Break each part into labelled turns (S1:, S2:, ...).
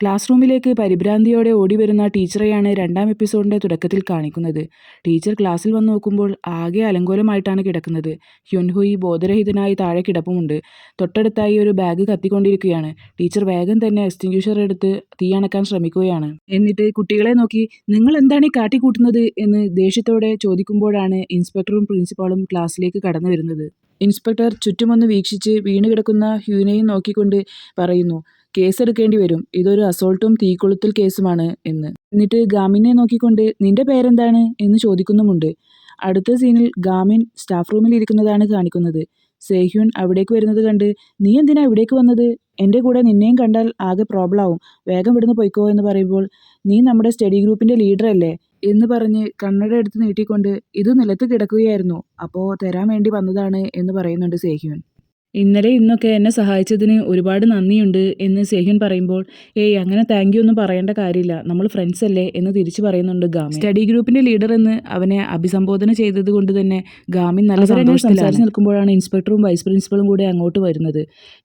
S1: Class റൂമിലേക്ക് പരിഭ്രാന്തിയോടെ ഓടിവരുന്ന ടീച്ചറെയാണ് രണ്ടാം എപ്പിസോഡിന്റെ തുടക്കത്തിൽ കാണിക്കുന്നത്. ടീച്ചർ ക്ലാസ്സിൽ വന്ന് നോക്കുമ്പോൾ ആകെ അലങ്കോലമായിട്ടാണ് കിടക്കുന്നത്. ഹ്യുൻഹുയി ബോധരഹിതനായി താഴെ കിടപ്പുമുണ്ട്. തൊട്ടടുത്തായി ഒരു ബാഗ് കത്തിക്കൊണ്ടിരിക്കുകയാണ്. ടീച്ചർ വേഗം തന്നെ എക്സ്റ്റിങ്ക്വിഷർ എടുത്ത് തീയണക്കാൻ ശ്രമിക്കുകയാണ്. എന്നിട്ട് കുട്ടികളെ നോക്കി നിങ്ങൾ എന്താണ് ഈ കാട്ടിക്കൂട്ടുന്നത് എന്ന് ദേഷ്യത്തോടെ ചോദിക്കുമ്പോഴാണ് ഇൻസ്പെക്ടറും പ്രിൻസിപ്പാളും ക്ലാസ്സിലേക്ക് കടന്നു വരുന്നത്. ഇൻസ്പെക്ടർ ചുറ്റുമൊന്ന് വീക്ഷിച്ച് വീണുകിടക്കുന്ന ഹ്യൂനെയും നോക്കിക്കൊണ്ട് പറയുന്നു, കേസെടുക്കേണ്ടി വരും, ഇതൊരു അസോൾട്ടും തീകൊളുത്തൽ കേസുമാണ് എന്ന്. എന്നിട്ട് ഗാമിനെ നോക്കിക്കൊണ്ട് നിന്റെ പേരെന്താണ് എന്ന് ചോദിക്കുന്നുമുണ്ട്. അടുത്ത സീനിൽ ഗാമിൻ സ്റ്റാഫ് റൂമിൽ ഇരിക്കുന്നതാണ് കാണിക്കുന്നത്. സേഹ്യൂൻ അവിടേക്ക് വരുന്നത് കണ്ട് നീ എന്തിനാ ഇവിടേക്ക് വന്നത്? എൻ്റെ കൂടെ നിന്നെയും കണ്ടാൽ ആകെ പ്രോബ്ലം ആവും, വേഗം ഇവിടുന്ന് പോയിക്കോ എന്ന് പറയുമ്പോൾ നീ നമ്മുടെ സ്റ്റഡി ഗ്രൂപ്പിന്റെ ലീഡർ അല്ലേ എന്ന് പറഞ്ഞ് കണ്ണട എടുത്ത് നീട്ടിക്കൊണ്ട് ഇത് നിലത്ത് കിടക്കുകയായിരുന്നു, അപ്പോൾ തരാൻ വേണ്ടി വന്നതാണ് എന്ന് പറയുന്നുണ്ട് സേഹ്യൂൻ. ഇന്നലെ ഇന്നൊക്കെ എന്നെ സഹായിച്ചതിന് ഒരുപാട് നന്ദിയുണ്ട് എന്ന് സേഹ്യൂൻ പറയുമ്പോൾ ഏയ് അങ്ങനെ താങ്ക് യു ഒന്നും പറയേണ്ട കാര്യമില്ല, നമ്മൾ ഫ്രണ്ട്സ് അല്ലേ എന്ന് തിരിച്ചു പറയുന്നുണ്ട് ഗാമിൻ. സ്റ്റഡി ഗ്രൂപ്പിന്റെ ലീഡർ എന്ന് അവനെ അഭിസംബോധന ചെയ്തത് കൊണ്ട് തന്നെ ഗാമിൻ നല്ല സംസാരിച്ച് നിൽക്കുമ്പോഴാണ് ഇൻസ്പെക്ടറും വൈസ് പ്രിൻസിപ്പളും കൂടെ അങ്ങോട്ട് വരുന്നത്.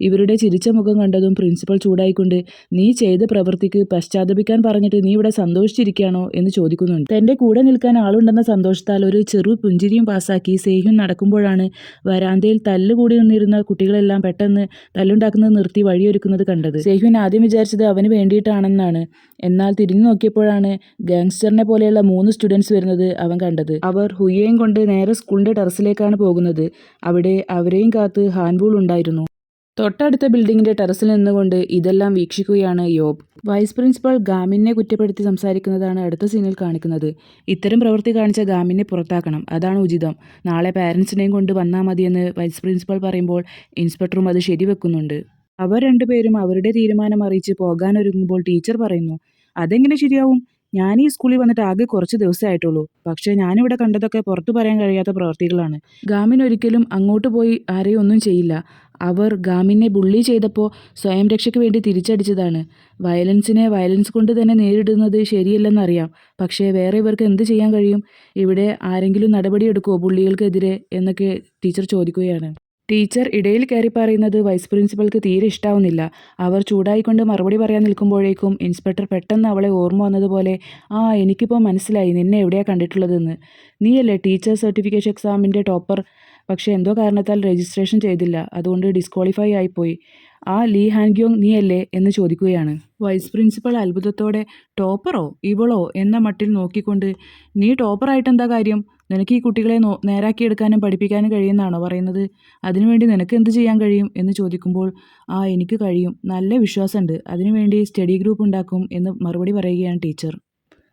S1: ഇവരുടെ ചിരിച്ച മുഖം കണ്ടതും പ്രിൻസിപ്പൽ ചൂടായിക്കൊണ്ട് നീ ചെയ്ത പ്രവൃത്തിക്ക് പശ്ചാത്തപിക്കാൻ പറഞ്ഞിട്ട് നീ ഇവിടെ സന്തോഷിച്ചിരിക്കുകയാണോ എന്ന് ചോദിക്കുന്നുണ്ട്. തന്റെ കൂടെ നിൽക്കാൻ ആളുണ്ടെന്ന സന്തോഷത്താൽ ഒരു ചെറു പുഞ്ചിരിയും പാസാക്കി സേഹ്യൂൻ നടക്കുമ്പോഴാണ് വരാന്തയിൽ തല്ലുകൂടി നിന്നിരുന്ന കുട്ടികളെല്ലാം പെട്ടെന്ന് തല്ലുണ്ടാക്കുന്നത് നിർത്തി വഴിയൊരുക്കുന്നത് കണ്ടത്. സേഹ്യൂൻ ആദ്യം വിചാരിച്ചത് അവന് വേണ്ടിയിട്ടാണെന്നാണ്. എന്നാൽ തിരിഞ്ഞു നോക്കിയപ്പോഴാണ് ഗാങ്സ്റ്ററിനെ പോലെയുള്ള 3 സ്റ്റുഡൻസ് വരുന്നത് അവൻ കണ്ടത്. അവർ ഹുയേയും കൊണ്ട് നേരെ സ്കൂളിന്റെ ടെറസിലേക്കാണ് പോകുന്നത്. അവിടെ അവരെയും കാത്ത് ഹാൻബൂൾ ഉണ്ടായിരുന്നു. തൊട്ടടുത്ത ബിൽഡിങ്ങിന്റെ ടെറസിൽ നിന്നുകൊണ്ട് ഇതെല്ലാം വീക്ഷിക്കുകയാണ് യോബ്. വൈസ് പ്രിൻസിപ്പൽ ഗാമിനെ കുറ്റപ്പെടുത്തി സംസാരിക്കുന്നതാണ് അടുത്ത സീനിൽ കാണിക്കുന്നത്. ഇത്തരം പ്രവൃത്തി കാണിച്ച ഗാമിനെ പുറത്താക്കണം, അതാണ് ഉചിതം, നാളെ പാരൻസിനെയും കൊണ്ട് വന്നാൽ മതിയെന്ന് വൈസ് പ്രിൻസിപ്പൽ പറയുമ്പോൾ ഇൻസ്പെക്ടറും അത് ശരിവെക്കുന്നുണ്ട്. അവർ രണ്ടുപേരും അവരുടെ തീരുമാനം അറിയിച്ച് പോകാനൊരുങ്ങുമ്പോൾ ടീച്ചർ പറയുന്നു, അതെങ്ങനെ ശരിയാവും, ഞാൻ ഈ സ്കൂളിൽ വന്നിട്ട് ആകെ കുറച്ച് ദിവസമായിട്ടുള്ളൂ, പക്ഷേ ഞാനിവിടെ കണ്ടതൊക്കെ പുറത്തു പറയാൻ കഴിയാത്ത പ്രവർത്തികളാണ്. ഗാമിൻ ഒരിക്കലും അങ്ങോട്ട് പോയി ആരെയും ഒന്നും ചെയ്യില്ല. അവർ ഗാമിനെ ബുള്ളി ചെയ്തപ്പോൾ സ്വയം രക്ഷയ്ക്ക് വേണ്ടി തിരിച്ചടിച്ചതാണ്. വയലൻസിനെ വയലൻസ് കൊണ്ട് തന്നെ നേരിടുന്നത് ശരിയല്ലെന്നറിയാം, പക്ഷേ വേറെ ഇവർക്ക് എന്ത് ചെയ്യാൻ കഴിയും? ഇവിടെ ആരെങ്കിലും നടപടിയെടുക്കുമോ ബുള്ളികൾക്കെതിരെ എന്നൊക്കെ ടീച്ചർ ചോദിക്കുകയാണ്. ടീച്ചർ ഇടയിൽ കയറി പറയുന്നത് വൈസ് പ്രിൻസിപ്പൾക്ക് തീരെ ഇഷ്ടാവുന്നില്ല. അവർ ചൂടായിക്കൊണ്ട് മറുപടി പറയാൻ നിൽക്കുമ്പോഴേക്കും ഇൻസ്പെക്ടർ പെട്ടെന്ന് അവളെ ഓർമ്മ വന്നതുപോലെ ആ എനിക്കിപ്പോൾ മനസ്സിലായി നിന്നെ എവിടെയാണ് കണ്ടിട്ടുള്ളതെന്ന്. നീയല്ലേ ടീച്ചർ സർട്ടിഫിക്കേഷൻ എക്സാമിൻ്റെ ടോപ്പർ, പക്ഷേ എന്തോ കാരണത്താൽ രജിസ്ട്രേഷൻ ചെയ്തില്ല, അതുകൊണ്ട് ഡിസ്ക്വാളിഫൈ ആയിപ്പോയി. ആ ലീ ഹാൻഗ്യോങ് നീയല്ലേ എന്ന് ചോദിക്കുകയാണ്. വൈസ് പ്രിൻസിപ്പൽ അത്ഭുതത്തോടെ ടോപ്പറോ ഇവളോ എന്ന മട്ടിൽ നോക്കിക്കൊണ്ട് നീ ടോപ്പറായിട്ടെന്താ കാര്യം, നിനക്ക് ഈ കുട്ടികളെ നേരാക്കിയെടുക്കാനും പഠിപ്പിക്കാനും കഴിയുമെന്നാണോ പറയുന്നത്, അതിനുവേണ്ടി നിനക്ക് എന്ത് ചെയ്യാൻ കഴിയും എന്ന് ചോദിക്കുമ്പോൾ ആ എനിക്ക് കഴിയും, നല്ല വിശ്വാസമുണ്ട്, അതിനുവേണ്ടി സ്റ്റഡി ഗ്രൂപ്പ് ഉണ്ടാക്കും എന്ന് മറുപടി പറയുകയാണ് ടീച്ചർ.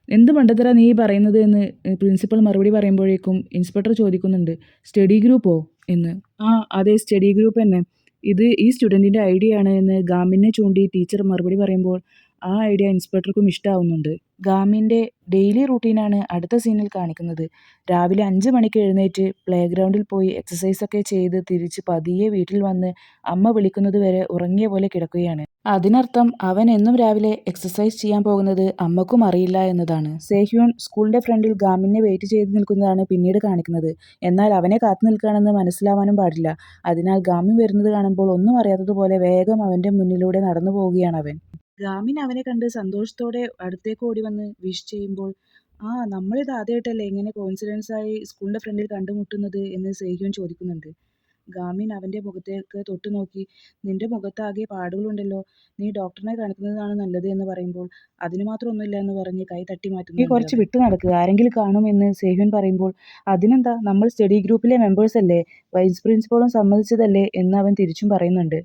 S1: എന്ത് മണ്ടത്തരാ നീ പറയുന്നത് എന്ന് പ്രിൻസിപ്പൽ മറുപടി പറയുമ്പോഴേക്കും ഇൻസ്പെക്ടർ ചോദിക്കുന്നുണ്ട്, സ്റ്റഡി ഗ്രൂപ്പോ എന്ന്. ആ അതെ, സ്റ്റഡി ഗ്രൂപ്പ് തന്നെ, ഇത് ഈ സ്റ്റുഡൻറ്റിൻ്റെ ഐഡിയ ആണ് എന്ന് ഗാമിനെ ചൂണ്ടി ടീച്ചർ മറുപടി പറയുമ്പോൾ ആ ഐഡിയ ഇൻസ്പെക്ടർക്കും ഇഷ്ടമാവുന്നുണ്ട്. ഗാമിൻ്റെ ഡെയിലി റൂട്ടീനാണ് അടുത്ത സീനിൽ കാണിക്കുന്നത്. രാവിലെ 5 മണിക്ക് എഴുന്നേറ്റ് പ്ലേ ഗ്രൗണ്ടിൽ പോയി എക്സസൈസൊക്കെ ചെയ്ത് തിരിച്ച് പതിയെ വീട്ടിൽ വന്ന് അമ്മ വിളിക്കുന്നത് വരെ ഉറങ്ങിയ പോലെ കിടക്കുകയാണ്. അതിനർത്ഥം അവൻ എന്നും രാവിലെ എക്സസൈസ് ചെയ്യാൻ പോകുന്നത് അമ്മക്കും അറിയില്ല എന്നതാണ്. സേഹ്യൂൻ സ്കൂളിന്റെ ഫ്രണ്ടിൽ ഗാമിനെ വെയിറ്റ് ചെയ്ത് നിൽക്കുന്നതാണ് പിന്നീട് കാണിക്കുന്നത്. എന്നാൽ അവനെ കാത്തു നിൽക്കുകയാണെന്ന് മനസ്സിലാവാനും പാടില്ല. അതിനാൽ ഗാമിൻ വരുന്നത് കാണുമ്പോൾ ഒന്നും അറിയാത്തതുപോലെ വേഗം അവന്റെ മുന്നിലൂടെ നടന്നു പോവുകയാണ് അവൻ. ഗാമിൻ അവനെ കണ്ട് സന്തോഷത്തോടെ അടുത്തേക്ക് ഓടി വന്ന് വിഷ് ചെയ്യുമ്പോൾ ആ നമ്മളിത് ആദ്യമായിട്ടല്ലേ ഇങ്ങനെ കോയിൻസിഡൻസ് ആയി സ്കൂളിന്റെ ഫ്രണ്ടിൽ കണ്ടുമുട്ടുന്നത് എന്ന് സേഹ്യൂൻ ചോദിക്കുന്നുണ്ട്. ഗാമിൻ അവന്റെ മുഖത്തേക്ക് തൊട്ടു നോക്കി നിന്റെ മുഖത്താകെ പാടുകളുണ്ടല്ലോ, നീ ഡോക്ടറിനെ കാണിക്കുന്നതാണ് നല്ലത് എന്ന് പറയുമ്പോൾ അതിന് മാത്രം ഒന്നുമില്ല എന്ന് പറഞ്ഞ് കൈ തട്ടി മാറ്റുന്നു. നീ കുറച്ച് വിട്ടു നടക്കുക, ആരെങ്കിലും കാണുമെന്ന് സേഹ്യൂൻ പറയുമ്പോൾ അതിനെന്താ, നമ്മൾ സ്റ്റഡി ഗ്രൂപ്പിലെ മെമ്പേഴ്സ് അല്ലേ, വൈസ് പ്രിൻസിപ്പളും സമ്മതിച്ചതല്ലേ എന്ന് അവൻ തിരിച്ചും പറയുന്നുണ്ട്.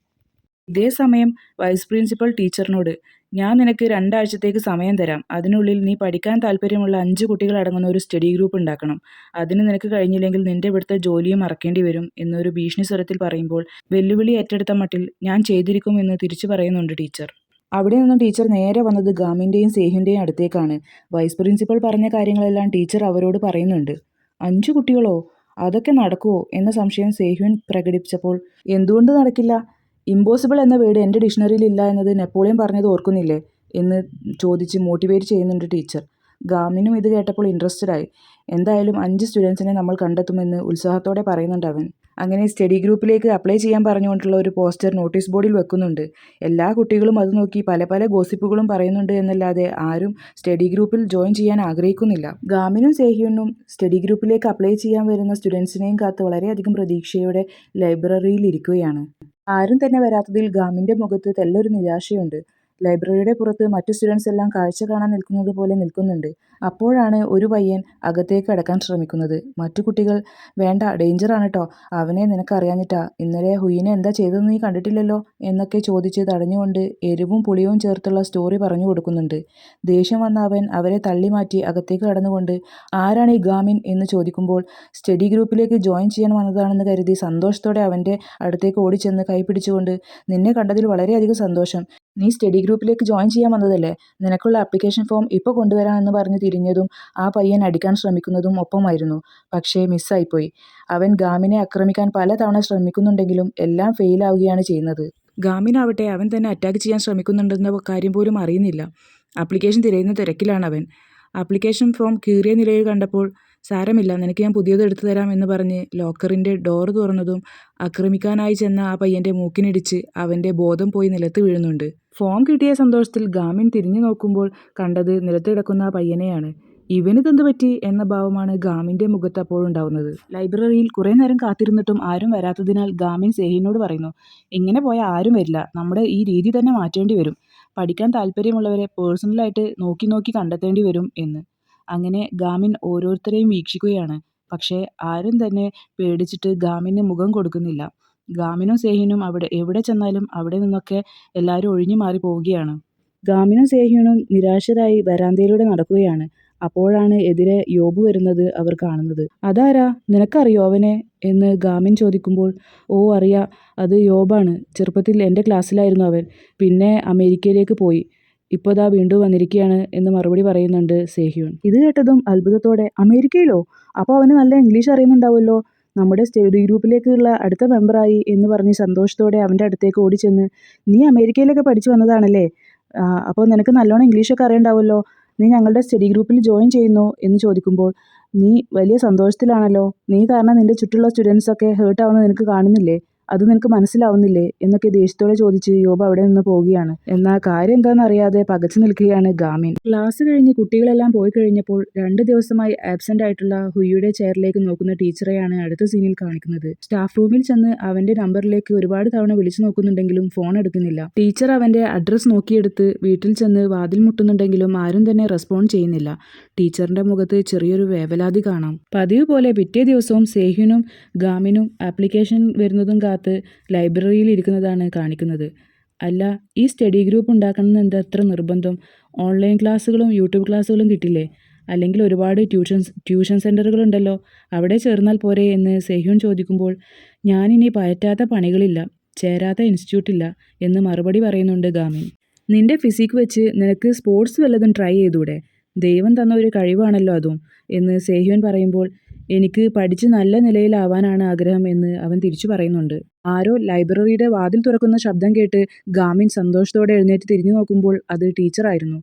S1: ഇതേ സമയം വൈസ് പ്രിൻസിപ്പൽ ടീച്ചറിനോട് ഞാൻ നിനക്ക് 2 ആഴ്ചത്തേക്ക് സമയം തരാം, അതിനുള്ളിൽ നീ പഠിക്കാൻ താല്പര്യമുള്ള 5 കുട്ടികൾ അടങ്ങുന്ന ഒരു സ്റ്റഡി ഗ്രൂപ്പ് ഉണ്ടാക്കണം, അതിന് നിനക്ക് കഴിഞ്ഞില്ലെങ്കിൽ നിന്റെ ഇവിടുത്തെ ജോലിയും മറക്കേണ്ടി വരും എന്നൊരു ഭീഷണി സ്വരത്തിൽ പറയുമ്പോൾ വെല്ലുവിളി ഏറ്റെടുത്ത മട്ടിൽ ഞാൻ ചെയ്തിരിക്കും എന്ന് തിരിച്ചു പറയുന്നുണ്ട് ടീച്ചർ. അവിടെ നിന്നും ടീച്ചർ നേരെ വന്നത് ഗാമിൻ്റെയും സേഹ്യൂൻ്റെയും അടുത്തേക്കാണ്. വൈസ് പ്രിൻസിപ്പൽ പറഞ്ഞ കാര്യങ്ങളെല്ലാം ടീച്ചർ അവരോട് പറയുന്നുണ്ട്. 5 കുട്ടികളോ, അതൊക്കെ നടക്കുമോ എന്ന സംശയം സേഹ്യൂൻ പ്രകടിപ്പിച്ചപ്പോൾ എന്തുകൊണ്ട് നടക്കില്ല, ഇമ്പോസിബിൾ എന്ന വേർഡ് എൻ്റെ ഡിക്ഷണറിയിൽ ഇല്ല എന്നത് നെപ്പോളിയൻ പറഞ്ഞത് ഓർക്കുന്നില്ലേ എന്ന് ചോദിച്ച് മോട്ടിവേറ്റ് ചെയ്യുന്നുണ്ട് ടീച്ചർ. ഗാമിനും ഇത് കേട്ടപ്പോൾ ഇൻട്രസ്റ്റഡ് ആയി. എന്തായാലും 5 സ്റ്റുഡൻസിനെ നമ്മൾ കണ്ടെത്തുമെന്ന് ഉത്സാഹത്തോടെ പറയുന്നുണ്ട് അവൻ. അങ്ങനെ സ്റ്റഡി ഗ്രൂപ്പിലേക്ക് അപ്ലൈ ചെയ്യാൻ പറഞ്ഞുകൊണ്ടുള്ള ഒരു പോസ്റ്റർ നോട്ടീസ് ബോർഡിൽ വെക്കുന്നുണ്ട്. എല്ലാ കുട്ടികളും അത് നോക്കി പല പല ഗോസിപ്പുകളും പറയുന്നുണ്ട് എന്നല്ലാതെ ആരും സ്റ്റഡി ഗ്രൂപ്പിൽ ജോയിൻ ചെയ്യാൻ ആഗ്രഹിക്കുന്നില്ല. ഗാമിനും സേഹ്യൂനും സ്റ്റഡി ഗ്രൂപ്പിലേക്ക് അപ്ലൈ ചെയ്യാൻ വരുന്ന സ്റ്റുഡൻസിനെയും കാത്ത് വളരെയധികം പ്രതീക്ഷയോടെ ലൈബ്രറിയിൽ ഇരിക്കുകയാണ്. ആരും തന്നെ വരാത്തതിൽ ഗാമിൻ്റെ മുഖത്ത് തെല്ലൊരു നിരാശയുണ്ട്. ലൈബ്രറിയുടെ പുറത്ത് മറ്റു സ്റ്റുഡൻസ് എല്ലാം കാഴ്ച കാണാൻ നിൽക്കുന്നത് പോലെ നിൽക്കുന്നുണ്ട്. അപ്പോഴാണ് ഒരു പയ്യൻ അകത്തേക്ക് കടക്കാൻ ശ്രമിക്കുന്നത്. മറ്റു കുട്ടികൾ "വേണ്ട, ഡേഞ്ചറാണ് ട്ടോ, അവനെ നിനക്കറിയാഞ്ഞിട്ടാ, ഇന്നലെ ഹുയിനെ എന്താ ചെയ്തതെന്ന് നീ കണ്ടിട്ടില്ലല്ലോ" എന്നൊക്കെ ചോദിച്ച് തടഞ്ഞുകൊണ്ട് എരിവും പുളിയും ചേർത്തുള്ള സ്റ്റോറി പറഞ്ഞു കൊടുക്കുന്നുണ്ട്. ദേഷ്യം വന്ന അവൻ അവരെ തള്ളി മാറ്റി അകത്തേക്ക് കടന്നുകൊണ്ട് "ആരാണ് ഈ ഗാമിൻ" എന്ന് ചോദിക്കുമ്പോൾ സ്റ്റഡി ഗ്രൂപ്പിലേക്ക് ജോയിൻ ചെയ്യാൻ വന്നതാണെന്ന് കരുതി സന്തോഷത്തോടെ അവൻ്റെ അടുത്തേക്ക് ഓടിച്ചെന്ന് കൈ പിടിച്ചുകൊണ്ട് "നിന്നെ കണ്ടതിൽ വളരെയധികം സന്തോഷം. നീ സ്റ്റഡി ഗ്രൂപ്പിലേക്ക് ജോയിൻ ചെയ്യാൻ വന്നതല്ലേ, നിനക്കുള്ള ആപ്ലിക്കേഷൻ ഫോം ഇപ്പോൾ കൊണ്ടുവരാം" എന്ന് പറഞ്ഞ് തിരിഞ്ഞതും ആ പയ്യൻ അടിക്കാൻ ശ്രമിക്കുന്നതും ഒപ്പമായിരുന്നു. പക്ഷേ മിസ്സായിപ്പോയി. അവൻ ഗാമിനെ ആക്രമിക്കാൻ പലതവണ ശ്രമിക്കുന്നുണ്ടെങ്കിലും എല്ലാം ഫെയിലാവുകയാണ് ചെയ്യുന്നത്. ഗാമിനാവട്ടെ അവൻ തന്നെ അറ്റാക്ക് ചെയ്യാൻ ശ്രമിക്കുന്നുണ്ടെന്ന കാര്യം പോലും അറിയുന്നില്ല. ആപ്ലിക്കേഷൻ തിരയുന്ന തിരക്കിലാണവൻ. ആപ്ലിക്കേഷൻ ഫോം കീറിയ നിലയിൽ കണ്ടപ്പോൾ "സാരമില്ല, നിനക്ക് ഞാൻ പുതിയത് എടുത്തു തരാം" എന്ന് പറഞ്ഞ് ലോക്കറിൻ്റെ ഡോർ തുറന്നതും ആക്രമിക്കാനായി ചെന്ന ആ പയ്യൻ്റെ മൂക്കിനിടിച്ച് അവൻ്റെ ബോധം പോയി നിലത്ത് വീഴുന്നുണ്ട്. ഫോം കിട്ടിയ സന്തോഷത്തിൽ ഗാമിൻ തിരിഞ്ഞു നോക്കുമ്പോൾ കണ്ടത് നിലത്ത് കിടക്കുന്ന ആ പയ്യനെയാണ്. "ഇവനിതെന്ത് പറ്റി" എന്ന ഭാവമാണ് ഗാമിൻ്റെ മുഖത്ത് അപ്പോഴുണ്ടാവുന്നത്. ലൈബ്രറിയിൽ കുറേ നേരം കാത്തിരുന്നിട്ടും ആരും വരാത്തതിനാൽ ഗാമിൻ സേഹിനോട് പറയുന്നു, "ഇങ്ങനെ പോയാൽ ആരും വരില്ല, നമ്മുടെ ഈ രീതി തന്നെ മാറ്റേണ്ടി വരും. പഠിക്കാൻ താല്പര്യമുള്ളവരെ പേഴ്സണലായിട്ട് നോക്കി നോക്കി കണ്ടെത്തേണ്ടി വരും" എന്ന്. അങ്ങനെ ഗാമിൻ ഓരോരുത്തരെയും വീക്ഷിക്കുകയാണ്. പക്ഷേ ആരും തന്നെ പേടിച്ചിട്ട് ഗാമിന് മുഖം കൊടുക്കുന്നില്ല. ഗാമിനും സേഹ്യൂനും എവിടെ ചെന്നാലും അവിടെ നിന്നൊക്കെ എല്ലാവരും ഒഴിഞ്ഞു മാറി പോവുകയാണ്. ഗാമിനും സേഹ്യൂനും നിരാശരായി വരാന്തയിലൂടെ നടക്കുകയാണ്. അപ്പോഴാണ് എതിരെ യോബ് വരുന്നത് അവർ കാണുന്നത്. "അതാരാ, നിനക്കറിയോ അവനെ" എന്ന് ഗാമിൻ ചോദിക്കുമ്പോൾ "ഓ അറിയാം, അത് യോബാണ്. ചെറുപ്പത്തിൽ എൻ്റെ ക്ലാസ്സിലായിരുന്നു അവൻ. പിന്നെ അമേരിക്കയിലേക്ക് പോയി. ഇപ്പോൾ ദാ വീണ്ടും വന്നിരിക്കുകയാണ്" എന്ന് മറുപടി പറയുന്നുണ്ട് സേഹ്യൂൻ. ഇത് കേട്ടതും അത്ഭുതത്തോടെ "അമേരിക്കയിലോ? അപ്പോൾ അവന് നല്ല ഇംഗ്ലീഷ് അറിയുന്നുണ്ടാവുമല്ലോ, നമ്മുടെ സ്റ്റഡി ഗ്രൂപ്പിലേക്കുള്ള അടുത്ത മെമ്പറായി" എന്ന് പറഞ്ഞ് സന്തോഷത്തോടെ അവൻ്റെ അടുത്തേക്ക് ഓടിച്ചെന്ന് "നീ അമേരിക്കയിലൊക്കെ പഠിച്ചു വന്നതാണല്ലേ, അപ്പോൾ നിനക്ക് നല്ലോണം ഇംഗ്ലീഷൊക്കെ അറിയണ്ടാവുമല്ലോ, നീ ഞങ്ങളുടെ സ്റ്റഡി ഗ്രൂപ്പിൽ ജോയിൻ ചെയ്യുന്നോ" എന്ന് ചോദിക്കുമ്പോൾ "നീ വലിയ സന്തോഷത്തിലാണല്ലോ, നീ കാരണം നിൻ്റെ ചുറ്റുള്ള സ്റ്റുഡൻസൊക്കെ ഹേർട്ട് ആവുന്നത് നിനക്ക് കാണുന്നില്ലേ, അത് നിനക്ക് മനസ്സിലാവുന്നില്ലേ" എന്നൊക്കെ ദേഷ്യത്തോടെ ചോദിച്ച് യോബ് അവിടെ നിന്ന് പോവുകയാണ്. എന്നാൽ കാര്യം എന്താണെന്നറിയാതെ പകച്ചു നിൽക്കുകയാണ് ഗാമിൻ. ക്ലാസ് കഴിഞ്ഞ് കുട്ടികളെല്ലാം പോയി കഴിഞ്ഞപ്പോൾ 2 ദിവസമായി ആബ്സെൻ്റ് ആയിട്ടുള്ള ഹുയിയുടെ ചെയറിലേക്ക് നോക്കുന്ന ടീച്ചറെയാണ് അടുത്ത സീനിൽ കാണിക്കുന്നത്. സ്റ്റാഫ് റൂമിൽ ചെന്ന് അവൻ്റെ നമ്പറിലേക്ക് ഒരുപാട് തവണ വിളിച്ചു നോക്കുന്നുണ്ടെങ്കിലും ഫോൺ എടുക്കുന്നില്ല. ടീച്ചർ അവൻ്റെ അഡ്രസ്സ് നോക്കിയെടുത്ത് വീട്ടിൽ ചെന്ന് വാതിൽ മുട്ടുന്നുണ്ടെങ്കിലും ആരും തന്നെ റെസ്പോണ്ട് ചെയ്യുന്നില്ല. ടീച്ചറിൻ്റെ മുഖത്ത് ചെറിയൊരു വേവലാതി കാണാം. പതിവ് പോലെ പിറ്റേ ദിവസവും സേഹ്യൂനും ഗാമിനും ആപ്ലിക്കേഷൻ വരുന്നതും കാത്ത് ലൈബ്രറിയിൽ ഇരിക്കുന്നതാണ് കാണിക്കുന്നത്. "അല്ല, ഈ സ്റ്റഡി ഗ്രൂപ്പ് ഉണ്ടാക്കണമെന്ന് എന്താ അത്ര നിർബന്ധം? ഓൺലൈൻ ക്ലാസ്സുകളും യൂട്യൂബ് ക്ലാസ്സുകളും കിട്ടില്ലേ? അല്ലെങ്കിൽ ഒരുപാട് ട്യൂഷൻ സെൻ്ററുകളുണ്ടല്ലോ, അവിടെ ചേർന്നാൽ പോരെ" എന്ന് സേഹ്യൂൻ ചോദിക്കുമ്പോൾ "ഞാനിനി പയറ്റാത്ത പണികളില്ല, ചേരാത്ത ഇൻസ്റ്റിറ്റ്യൂട്ടില്ല" എന്ന് മറുപടി പറയുന്നുണ്ട് ഗാമിൻ. "നിന്റെ ഫിസിക് വെച്ച് നിനക്ക് സ്പോർട്സ് വല്ലതും ട്രൈ ചെയ്തൂടെ? ദൈവം തന്ന ഒരു കഴിവാണല്ലോ അതും" എന്ന് സേഹ്യൂൻ പറയുമ്പോൾ "എനിക്ക് പഠിച്ച് നല്ല നിലയിലാവാനാണ് ആഗ്രഹം" എന്ന് അവൻ തിരിച്ചു പറയുന്നുണ്ട്. ആരോ ലൈബ്രറിയുടെ വാതിൽ തുറക്കുന്ന ശബ്ദം കേട്ട് ഗാമിൻ സന്തോഷത്തോടെ എഴുന്നേറ്റ് തിരിഞ്ഞു നോക്കുമ്പോൾ അത് ടീച്ചറായിരുന്നു.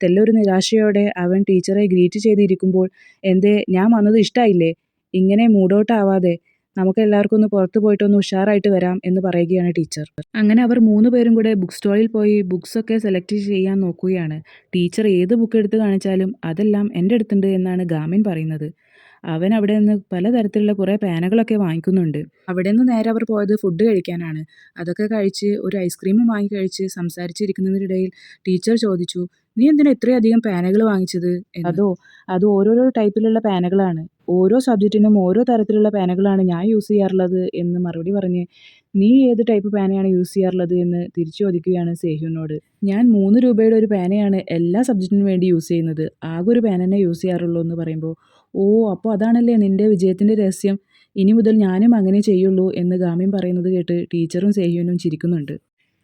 S1: തെല്ലൊരു നിരാശയോടെ അവൻ ടീച്ചറെ ഗ്രീറ്റ് ചെയ്തിരിക്കുമ്പോൾ "എന്തേ, ഞാൻ വന്നത് ഇഷ്ടായില്ലേ? ഇങ്ങനെ മൂഡൗട്ട് ആവാതെ നമുക്കെല്ലാവർക്കും ഒന്ന് പുറത്ത് പോയിട്ടൊന്ന് ഉഷാറായിട്ട് വരാം" എന്ന് പറയുകയാണ് ടീച്ചർ. അങ്ങനെ അവർ 3 പേരും കൂടെ ബുക്ക് സ്റ്റോളിൽ പോയി ബുക്സൊക്കെ സെലക്ട് ചെയ്യാൻ നോക്കുകയാണ്. ടീച്ചർ ഏത് ബുക്ക് എടുത്ത് കാണിച്ചാലും "അതെല്ലാം എൻ്റെ അടുത്തുണ്ട്" എന്നാണ് ഗാമിൻ പറയുന്നത്. അവൻ അവിടെ നിന്ന് പലതരത്തിലുള്ള കുറേ പേനകളൊക്കെ വാങ്ങിക്കുന്നുണ്ട്. അവിടെ നിന്ന് നേരെ അവർ പോയത് ഫുഡ് കഴിക്കാനാണ്. അതൊക്കെ കഴിച്ച് ഒരു ഐസ്ക്രീമും വാങ്ങി കഴിച്ച് സംസാരിച്ചിരിക്കുന്നതിനിടയിൽ ടീച്ചർ ചോദിച്ചു, "നീ എന്തിനാ ഇത്രയധികം പേനകൾ വാങ്ങിച്ചത്?" എന്ന്. അത് ഓരോരോ ടൈപ്പിലുള്ള പേനകളാണ്. ഓരോ സബ്ജക്റ്റിനും ഓരോ തരത്തിലുള്ള പേനകളാണ് ഞാൻ യൂസ് ചെയ്യാറുള്ളത്" എന്ന് മറുപടി പറഞ്ഞ് "നീ ഏത് ടൈപ്പ് പേനയാണ് യൂസ് ചെയ്യാറുള്ളത്" എന്ന് തിരിച്ചു ചോദിക്കുകയാണ് സേഹ്യൂനോട്. "ഞാൻ 3 രൂപയുടെ ഒരു പേനയാണ് എല്ലാ സബ്ജക്റ്റിനും വേണ്ടി യൂസ് ചെയ്യുന്നത്. ആകെ ഒരു പേന തന്നെ യൂസ് ചെയ്യാറുള്ളൂ" എന്ന് പറയുമ്പോൾ "ഓ, അപ്പോൾ അതാണല്ലേ നിൻ്റെ വിജയത്തിൻ്റെ രഹസ്യം. ഇനി മുതൽ ഞാനും അങ്ങനെ ചെയ്യുള്ളൂ" എന്ന് ഗാമിൻ പറയുന്നത് കേട്ട് ടീച്ചറും സേഹ്യൂനും ചിരിക്കുന്നുണ്ട്.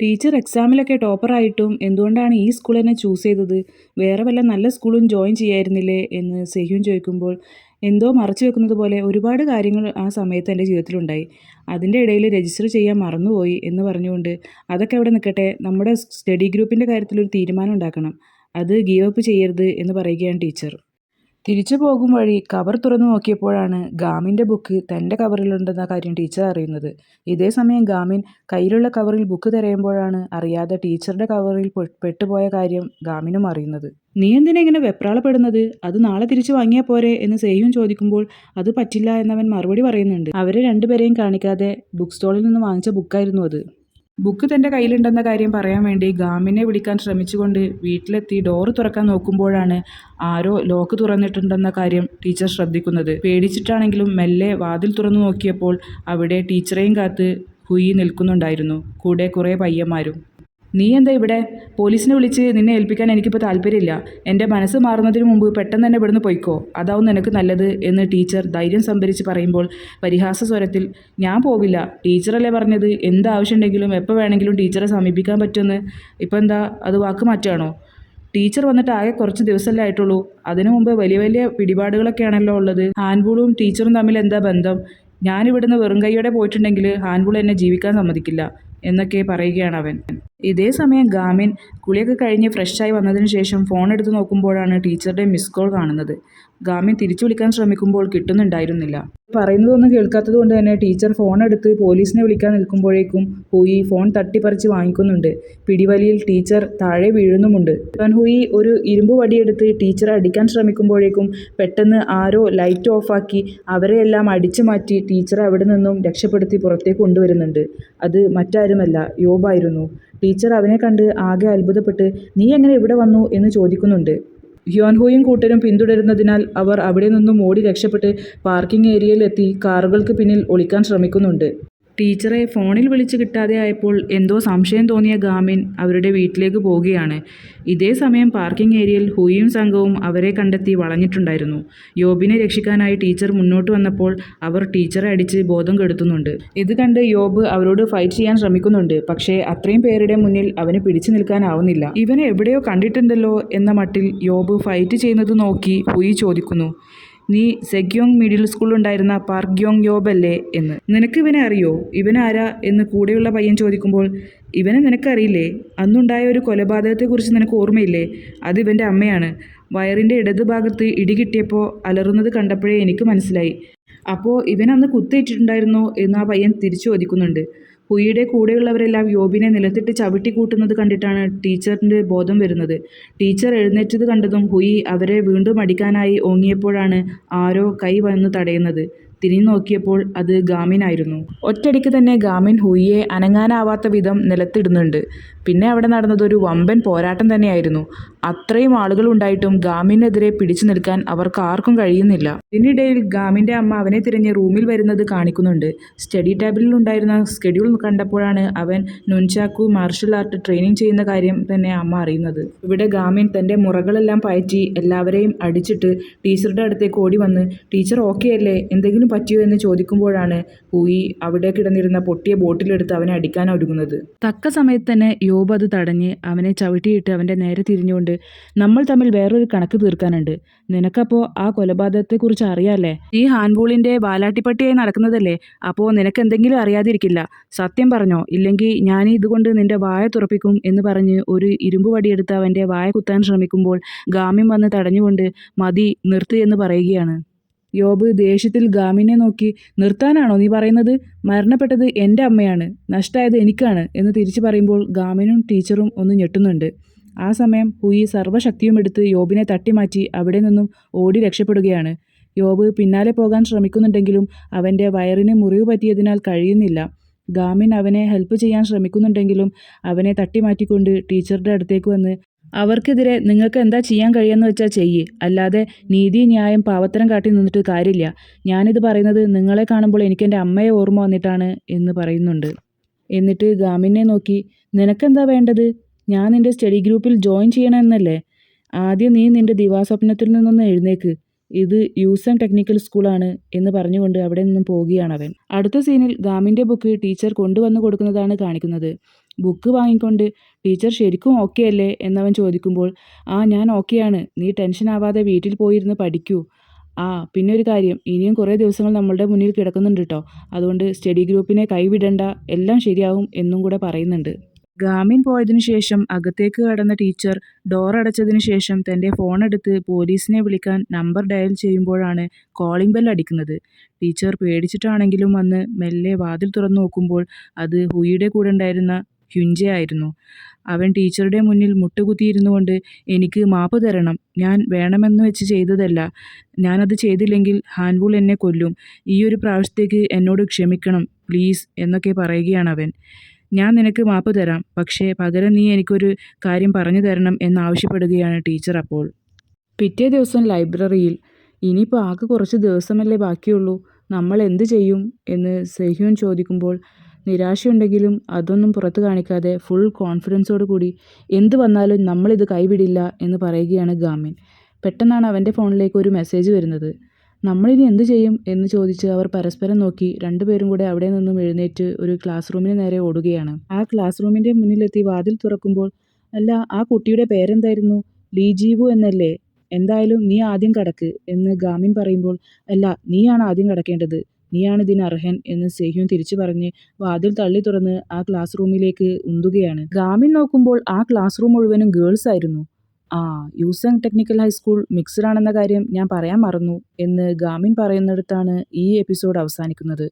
S1: ടീച്ചർ എക്സാമിലൊക്കെ ടോപ്പറായിട്ടും എന്തുകൊണ്ടാണ് ഈ സ്കൂൾ തന്നെ ചൂസ് ചെയ്തത്? വേറെ വല്ല നല്ല സ്കൂളും ജോയിൻ ചെയ്യായിരുന്നില്ലേ എന്ന് സേഹ്യൂൻ ചോദിക്കുമ്പോൾ എന്തോ മറച്ചു വെക്കുന്നത് പോലെ ഒരുപാട് കാര്യങ്ങൾ ആ സമയത്ത് എൻ്റെ ജീവിതത്തിലുണ്ടായി. അതിൻ്റെ ഇടയിൽ രജിസ്റ്റർ ചെയ്യാൻ മറന്നുപോയി എന്ന് പറഞ്ഞുകൊണ്ട് "അതൊക്കെ അവിടെ നിൽക്കട്ടെ, നമ്മുടെ സ്റ്റഡി ഗ്രൂപ്പിൻ്റെ കാര്യത്തിൽ ഒരു തീരുമാനം ഉണ്ടാക്കണം. അത് ഗീവ് അപ്പ് ചെയ്യരുത്" എന്ന് പറയുകയാണ് ടീച്ചർ. തിരിച്ചു പോകും വഴി കവർ തുറന്നു നോക്കിയപ്പോഴാണ് ഗാമിൻ്റെ ബുക്ക് തൻ്റെ കവറിലുണ്ടെന്ന കാര്യം ടീച്ചർ അറിയുന്നത്. ഇതേ സമയം ഗാമിൻ കയ്യിലുള്ള കവറിൽ ബുക്ക് തിരയുമ്പോഴാണ് അറിയാതെ ടീച്ചറുടെ കവറിൽ പെട്ടുപോയ കാര്യം ഗാമിനും അറിയുന്നത്. "നീ എന്തിനാ ഇങ്ങനെ വെപ്രാളപ്പെടുന്നത്? അത് നാളെ തിരിച്ചു വാങ്ങിയാൽ പോരെ" എന്ന് സേഹ്യൂൻ ചോദിക്കുമ്പോൾ അത് പറ്റില്ല എന്നവൻ മറുപടി പറയുന്നുണ്ട്. അവരെ രണ്ടുപേരെയും കാണിക്കാതെ ബുക്ക് സ്റ്റോളിൽ നിന്ന് വാങ്ങിച്ച ബുക്കായിരുന്നു അത്. ബുക്ക് തൻ്റെ കയ്യിലുണ്ടെന്ന കാര്യം പറയാൻ വേണ്ടി ഗാമിനെ വിളിക്കാൻ ശ്രമിച്ചുകൊണ്ട് വീട്ടിലെത്തി ഡോറ് തുറക്കാൻ നോക്കുമ്പോഴാണ് ആരോ ലോക്ക് തുറന്നിട്ടുണ്ടെന്ന കാര്യം ടീച്ചർ ശ്രദ്ധിക്കുന്നത്. പേടിച്ചിട്ടാണെങ്കിലും മെല്ലെ വാതിൽ തുറന്നു നോക്കിയപ്പോൾ അവിടെ ടീച്ചറെയും കാത്ത് ഹുയി നിൽക്കുന്നുണ്ടായിരുന്നു, കൂടെ കുറേ പയ്യന്മാരും. "നീ എന്താ ഇവിടെ? പോലീസിനെ വിളിച്ച് നിന്നെ ഏൽപ്പിക്കാൻ എനിക്കിപ്പോൾ താല്പര്യമില്ല. എൻ്റെ മനസ്സ് മാറുന്നതിന് മുമ്പ് പെട്ടെന്ന് തന്നെ ഇവിടുന്ന് പൊയ്ക്കോ, അതാവും നിനക്ക് നല്ലത്" എന്ന് ടീച്ചർ ധൈര്യം സംഭരിച്ച് പറയുമ്പോൾ പരിഹാസ സ്വരത്തിൽ "ഞാൻ പോവില്ല, ടീച്ചറല്ലേ പറഞ്ഞത് എന്താവശ്യമുണ്ടെങ്കിലും എപ്പോൾ വേണമെങ്കിലും ടീച്ചറെ സമീപിക്കാൻ പറ്റുമെന്ന്. ഇപ്പം എന്താ അത് വാക്ക് മാറ്റുകയാണോ? ടീച്ചർ വന്നിട്ട് ആകെ കുറച്ച് ദിവസമല്ലേ ആയിട്ടുള്ളൂ, അതിനു മുമ്പ് വലിയ വലിയ പിടിപാടുകളൊക്കെയാണല്ലോ ഉള്ളത്. ഹാൻബുളും ടീച്ചറും തമ്മിൽ എന്താ ബന്ധം? ഞാനിവിടുന്ന് വെറും കൈയോടെ പോയിട്ടുണ്ടെങ്കിൽ ഹാൻബുൾ എന്നെ ജീവിക്കാൻ സമ്മതിക്കില്ല" എന്നൊക്കെ പറയുകയാണ് അവൻ. ഇതേ സമയം ഗാമിൻ കുളിയൊക്കെ കഴിഞ്ഞ് ഫ്രഷായി വന്നതിന് ശേഷം ഫോൺ എടുത്ത് നോക്കുമ്പോഴാണ് ടീച്ചറുടെ മിസ് കോൾ കാണുന്നത്. ഗാമിൻ തിരിച്ചു വിളിക്കാൻ ശ്രമിക്കുമ്പോൾ കിട്ടുന്നുണ്ടായിരുന്നില്ല. പറയുന്നതൊന്നും കേൾക്കാത്തത് കൊണ്ട് തന്നെ ടീച്ചർ ഫോൺ എടുത്ത് പോലീസിനെ വിളിക്കാൻ നിൽക്കുമ്പോഴേക്കും ഹുയി ഫോൺ തട്ടിപ്പറിച്ച് വാങ്ങിക്കുന്നുണ്ട്. പിടിവലിയിൽ ടീച്ചർ താഴെ വീഴുന്നുമുണ്ട്. ഹുയി ഒരു ഇരുമ്പ് വടിയെടുത്ത് ടീച്ചറെ അടിക്കാൻ ശ്രമിക്കുമ്പോഴേക്കും പെട്ടെന്ന് ആരോ ലൈറ്റ് ഓഫാക്കി അവരെയെല്ലാം അടിച്ചു മാറ്റി ടീച്ചറെ അവിടെ നിന്നും രക്ഷപ്പെടുത്തി പുറത്തേക്ക് കൊണ്ടുവരുന്നുണ്ട്. അത് മറ്റാരുമല്ല, യോബായിരുന്നു. ടീച്ചർ അവനെ കണ്ട് ആകെ അത്ഭുതപ്പെട്ട് "നീ എങ്ങനെ ഇവിടെ വന്നു" എന്ന് ചോദിക്കുന്നുണ്ട്. ഹ്യോൻഹോയും കൂട്ടരും പിന്തുടരുന്നതിനാൽ അവർ അവിടെ നിന്നും ഓടി രക്ഷപ്പെട്ട് പാർക്കിംഗ് ഏരിയയിൽ എത്തി കാറുകൾക്ക് പിന്നിൽ ഒളിക്കാൻ ശ്രമിക്കുന്നുണ്ട്. ടീച്ചറെ ഫോണിൽ വിളിച്ച് കിട്ടാതെ ആയപ്പോൾ എന്തോ സംശയം തോന്നിയ ഗാമിൻ അവരുടെ വീട്ടിലേക്ക് പോവുകയാണ്. ഇതേ സമയം പാർക്കിംഗ് ഏരിയയിൽ ഹുയിയും സംഘവും അവരെ കണ്ടെത്തി വളഞ്ഞിട്ടുണ്ടായിരുന്നു. യോബിനെ രക്ഷിക്കാനായി ടീച്ചർ മുന്നോട്ട് വന്നപ്പോൾ അവർ ടീച്ചറെ അടിച്ച് ബോധം കെടുത്തുന്നുണ്ട്. ഇത് കണ്ട് യോബ് അവരോട് ഫൈറ്റ് ചെയ്യാൻ ശ്രമിക്കുന്നുണ്ട്. പക്ഷേ അത്രയും പേരുടെ മുന്നിൽ അവന് പിടിച്ചു നിൽക്കാനാവുന്നില്ല. ഇവനെ എവിടെയോ കണ്ടിട്ടുണ്ടല്ലോ എന്ന മട്ടിൽ യോബ് ഫൈറ്റ് ചെയ്യുന്നത് നോക്കി ഹുയി ചോദിക്കുന്നു, "നീ സെഗ്യോങ് മിഡിൽ സ്കൂളിലുണ്ടായിരുന്ന പാർക്ക് ഗ്യോങ് യോബ് അല്ലേ" എന്ന്. "നിനക്ക് ഇവനെ അറിയോ? ഇവനാരാ" എന്ന് കൂടെയുള്ള പയ്യൻ ചോദിക്കുമ്പോൾ "ഇവനെ നിനക്കറിയില്ലേ? അന്നുണ്ടായ ഒരു കൊലപാതകത്തെക്കുറിച്ച് നിനക്ക് ഓർമ്മയില്ലേ? അത് ഇവൻ്റെ അമ്മയാണ്. വയറിൻ്റെ ഇടതുഭാഗത്ത് ഇടി കിട്ടിയപ്പോൾ അലറുന്നത് കണ്ടപ്പോഴേ എനിക്ക് മനസ്സിലായി. അപ്പോൾ ഇവനന്ന് കുത്തേറ്റിട്ടുണ്ടായിരുന്നോ" എന്ന് ആ പയ്യൻ തിരിച്ചു ചോദിക്കുന്നുണ്ട്. ഹുയിയുടെ കൂടെയുള്ളവരെല്ലാം യോബിനെ നിലത്തിട്ട് ചവിട്ടി കൂട്ടുന്നത് കണ്ടിട്ടാണ് ടീച്ചറിൻ്റെ ബോധം വരുന്നത്. ടീച്ചർ എഴുന്നേറ്റത് കണ്ടതും ഹുയി അവരെ വീണ്ടും അടിക്കാനായി ഓങ്ങിയപ്പോഴാണ് ആരോ കൈ വന്ന് തടയുന്നത്. തിരിഞ്ഞു നോക്കിയപ്പോൾ അത് ഗാമിനായിരുന്നു. ഒറ്റയടിക്ക് തന്നെ ഗാമിൻ ഹുയിയെ അനങ്ങാനാവാത്ത വിധം നിലത്തിടുന്നുണ്ട്. പിന്നെ അവിടെ നടന്നതൊരു വമ്പൻ പോരാട്ടം തന്നെയായിരുന്നു. അത്രയും ആളുകളുണ്ടായിട്ടും ഗാമിനെതിരെ പിടിച്ചു നിൽക്കാൻ അവർക്ക് ആർക്കും കഴിയുന്നില്ല. ഇതിനിടയിൽ ഗാമിൻ്റെ അമ്മ അവനെ തിരഞ്ഞ് റൂമിൽ വരുന്നത് കാണിക്കുന്നുണ്ട്. സ്റ്റഡി ടേബിളിൽ ഉണ്ടായിരുന്ന സ്കെഡ്യൂൾ കണ്ടപ്പോഴാണ് അവൻ നുൻചാക്കു മാർഷൽ ആർട്ട് ട്രെയിനിങ് ചെയ്യുന്ന കാര്യം തന്നെ അമ്മ അറിയുന്നത്. ഇവിടെ ഗാമിൻ തൻ്റെ മുറകളെല്ലാം പയറ്റി എല്ലാവരെയും അടിച്ചിട്ട് ടീച്ചറുടെ അടുത്തേക്ക് ഓടി വന്ന് "ടീച്ചർ ഓക്കെ അല്ലേ? എന്തെങ്കിലും പറ്റിയോ" എന്ന് ചോദിക്കുമ്പോഴാണ് ഹുയി അവിടെ കിടന്നിരുന്ന പൊട്ടിയ ബോട്ടിലെടുത്ത് അവനെ അടിക്കാൻ ഒരുങ്ങുന്നത്. തക്ക സമയത്ത് തന്നെ യോബ് അത് തടഞ്ഞ് അവനെ ചവിട്ടിയിട്ട് അവൻ്റെ നേരെ തിരിഞ്ഞുകൊണ്ട് "നമ്മൾ തമ്മിൽ വേറൊരു കണക്ക് തീർക്കാനുണ്ട്. നിനക്കപ്പോൾ ആ കൊലപാതകത്തെക്കുറിച്ച് അറിയാല്ലേ? നീ ഹാൻബൂളിൻ്റെ വാലാട്ടിപ്പട്ടിയായി നടക്കുന്നതല്ലേ? അപ്പോൾ നിനക്ക് എന്തെങ്കിലും അറിയാതിരിക്കില്ല. സത്യം പറഞ്ഞോ, ഇല്ലെങ്കിൽ ഞാൻ ഇതുകൊണ്ട് നിന്റെ വായ തുറപ്പിക്കും" എന്ന് പറഞ്ഞ് ഒരു ഇരുമ്പ് വടിയെടുത്ത് അവൻ്റെ വായ കുത്താൻ ശ്രമിക്കുമ്പോൾ ഗാമിൻ വന്ന് തടഞ്ഞുകൊണ്ട് "മതി, നിർത്ത്" എന്ന് പറയുകയാണ്. യോബ് ദേഷ്യത്തിൽ ഗാമിനെ നോക്കി "നിർത്താനാണോ നീ പറയുന്നത്? മരണപ്പെട്ടത് എൻ്റെ അമ്മയാണ്, നഷ്ടമായത് എനിക്കാണ്" എന്ന് തിരിച്ചു പറയുമ്പോൾ ഗാമിനും ടീച്ചറും ഒന്ന് ഞെട്ടുന്നുണ്ട്. ആ സമയം ഹുയി സർവ്വശക്തിയുമെടുത്ത് യോബിനെ തട്ടിമാറ്റി അവിടെ നിന്നും ഓടി രക്ഷപ്പെടുകയാണ്. യോബ് പിന്നാലെ പോകാൻ ശ്രമിക്കുന്നുണ്ടെങ്കിലും അവൻ്റെ വയറിന് മുറിവ് പറ്റിയതിനാൽ കഴിയുന്നില്ല. ഗാമിൻ അവനെ ഹെൽപ്പ് ചെയ്യാൻ ശ്രമിക്കുന്നുണ്ടെങ്കിലും അവനെ തട്ടിമാറ്റിക്കൊണ്ട് ടീച്ചറുടെ അടുത്തേക്ക് വന്ന് "അവർക്കെതിരെ നിങ്ങൾക്ക് എന്താ ചെയ്യാൻ കഴിയുമെന്ന് വെച്ചാൽ ചെയ്യ്, അല്ലാതെ നീതി ന്യായം പാവത്തരം കാട്ടി നിന്നിട്ട് കാര്യമില്ല. ഞാനിത് പറയുന്നത് നിങ്ങളെ കാണുമ്പോൾ എനിക്കെൻ്റെ അമ്മയെ ഓർമ്മ വന്നിട്ടാണ്" എന്ന് പറയുന്നുണ്ട്. എന്നിട്ട് ഗാമിനെ നോക്കി "നിനക്കെന്താ വേണ്ടത്? ഞാൻ നിൻ്റെ സ്റ്റഡി ഗ്രൂപ്പിൽ ജോയിൻ ചെയ്യണമെന്നല്ലേ? ആദ്യം നീ നിൻ്റെ ദിവാസ്വപ്നത്തിൽ നിന്നൊന്ന് എഴുന്നേക്ക്. ഇത് യൂസം ടെക്നിക്കൽ സ്കൂളാണ്" എന്ന് പറഞ്ഞുകൊണ്ട് അവിടെ നിന്നും പോവുകയാണവൻ. അടുത്ത സീനിൽ ഗാമിൻ്റെ ബുക്ക് ടീച്ചർ കൊണ്ടുവന്ന് കൊടുക്കുന്നതാണ് കാണിക്കുന്നത്. ബുക്ക് വാങ്ങിക്കൊണ്ട് "ടീച്ചർ ശരിക്കും ഓക്കെ അല്ലേ" എന്നവൻ ചോദിക്കുമ്പോൾ "ആ, ഞാൻ ഓക്കെയാണ്. നീ ടെൻഷൻ ആവാതെ വീട്ടിൽ പോയിരുന്ന് പഠിക്കൂ. ആ, പിന്നെ ഒരു കാര്യം, ഇനിയും കുറേ ദിവസങ്ങൾ നമ്മളുടെ മുന്നിൽ കിടക്കുന്നുണ്ട് കേട്ടോ. അതുകൊണ്ട് സ്റ്റഡി ഗ്രൂപ്പിനെ കൈവിടണ്ട, എല്ലാം ശരിയാവും" എന്നും കൂടെ പറയുന്നുണ്ട്. ഗാമിൻ പോയതിനു ശേഷം അകത്തേക്ക് കടന്ന ടീച്ചർ ഡോർ അടച്ചതിനു ശേഷം തൻ്റെ ഫോണെടുത്ത് പോലീസിനെ വിളിക്കാൻ നമ്പർ ഡയൽ ചെയ്യുമ്പോഴാണ് കോളിംഗ് ബെൽ അടിക്കുന്നത്. ടീച്ചർ പേടിച്ചിട്ടാണെങ്കിലും വന്ന് മെല്ലെ വാതിൽ തുറന്നു നോക്കുമ്പോൾ അത് ഹുയിയുടെ കൂടെ ഉണ്ടായിരുന്ന ഹ്യുൻജെ ആയിരുന്നു. അവൻ ടീച്ചറുടെ മുന്നിൽ മുട്ടുകുത്തിയിരുന്നുകൊണ്ട് "എനിക്ക് മാപ്പ് തരണം. ഞാൻ വേണമെന്ന് വെച്ച് ചെയ്തതല്ല. ഞാനത് ചെയ്തില്ലെങ്കിൽ ഹാൻവൂൾ എന്നെ കൊല്ലും. ഈയൊരു പ്രാവശ്യത്തേക്ക് എന്നോട് ക്ഷമിക്കണം പ്ലീസ്" എന്നൊക്കെ പറയുകയാണവൻ. "ഞാൻ നിനക്ക് മാപ്പ് തരാം. പക്ഷേ പകരം നീ എനിക്കൊരു കാര്യം പറഞ്ഞു തരണം" എന്നാവശ്യപ്പെടുകയാണ് ടീച്ചർ അപ്പോൾ. പിറ്റേ ദിവസം ലൈബ്രറിയിൽ. "ഇനിയിപ്പോൾ ആകെ കുറച്ച് ദിവസമല്ലേ ബാക്കിയുള്ളൂ. നമ്മൾ എന്ത് ചെയ്യും?" എന്ന് സെഹ്യോൻ ചോദിക്കുമ്പോൾ നിരാശയുണ്ടെങ്കിലും അതൊന്നും പുറത്തു കാണിക്കാതെ ഫുൾ കോൺഫിഡൻസോട് കൂടി "എന്ത് വന്നാലും നമ്മളിത് കൈവിടില്ല" എന്ന് പറയുകയാണ് ഗാമിൻ. പെട്ടെന്നാണ് അവൻ്റെ ഫോണിലേക്ക് ഒരു മെസ്സേജ് വരുന്നത്. "നമ്മളിനി എന്ത് ചെയ്യും?" എന്ന് ചോദിച്ച് അവർ പരസ്പരം നോക്കി രണ്ടുപേരും കൂടെ അവിടെ നിന്നും എഴുന്നേറ്റ് ഒരു ക്ലാസ് റൂമിന് നേരെ ഓടുകയാണ്. ആ ക്ലാസ് റൂമിൻ്റെ മുന്നിലെത്തി വാതിൽ തുറക്കുമ്പോൾ "അല്ല, ആ കുട്ടിയുടെ പേരെന്തായിരുന്നു? ലീ ജീവു എന്നല്ലേ? എന്തായാലും നീ ആദ്യം കടക്ക്" എന്ന് ഗാമിൻ പറയുമ്പോൾ "അല്ല, നീയാണ് ആദ്യം കടക്കേണ്ടത്. നീയാണ് ഇതിന് അർഹൻ" എന്ന് സെഹ്യോൻ തിരിച്ചു പറഞ്ഞ് വാതിൽ തള്ളി തുറന്ന് ആ ക്ലാസ് റൂമിലേക്ക് ഉന്തുകയാണ്. ഗാമിൻ നോക്കുമ്പോൾ ആ ക്ലാസ് റൂം മുഴുവനും ഗേൾസ് ആയിരുന്നു. "ആ, യൂസങ് ടെക്നിക്കൽ ഹൈസ്കൂൾ മിക്സ്ഡ് ആണെന്ന കാര്യം ഞാൻ പറയാൻ മറന്നു" എന്ന് ഗാമിൻ പറയുന്നിടത്താണ് ഈ എപ്പിസോഡ് അവസാനിക്കുന്നത്.